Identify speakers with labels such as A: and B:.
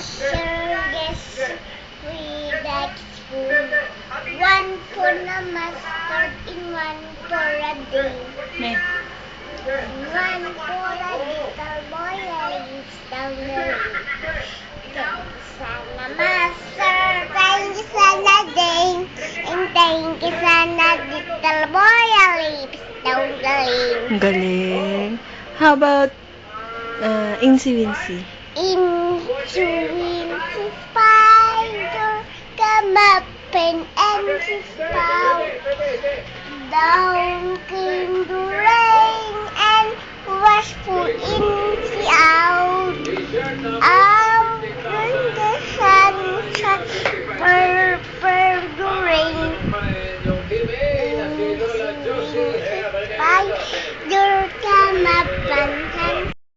A: Sure guess we like spoon. One for the mustard in one for a day.
B: Ne.
A: One for a little boy who lives down the lane. Thank you, Sana Master. Thank you, Sana Dane. And thank you, Sana little boy who lives down the lane.
B: Galing. How about Incy Wincy?
A: Into winter spider, come up and enter spout. Down came the rain and was full in